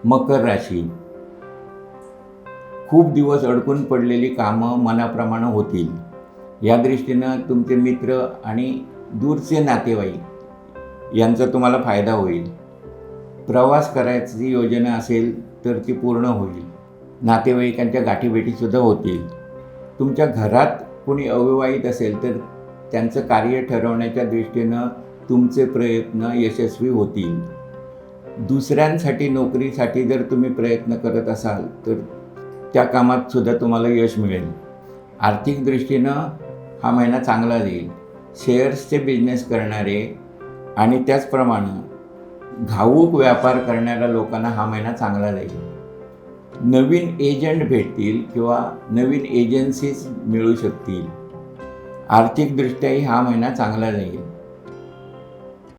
मकर राशी, खूप दिवस अडकून पडलेली कामं मनाप्रमाणे होतील. या दृष्टीनं तुमचे मित्र आणि दूरचे नातेवाईक यांचा तुम्हाला फायदा होईल. प्रवास करायची योजना असेल तर ती पूर्ण होईल. नातेवाईकांच्या गाठीभेटीसुद्धा होतील. तुमच्या घरात कोणी अविवाहित असेल तर त्यांचं कार्य ठरवण्याच्या दृष्टीनं तुमचे प्रयत्न यशस्वी होतील. दुसऱ्यांसाठी नोकरीसाठी जर तुम्ही प्रयत्न करत असाल तर त्या कामातसुद्धा तुम्हाला यश मिळेल. आर्थिक दृष्टीनं हा महिना चांगला जाईल. शेअर्सचे बिझनेस करणारे आणि त्याचप्रमाणे घाऊक व्यापार करणाऱ्या लोकांना हा महिना चांगला जाईल. नवीन एजंट भेटतील किंवा नवीन एजन्सीज मिळू शकतील. आर्थिकदृष्ट्याही हा महिना चांगला जाईल.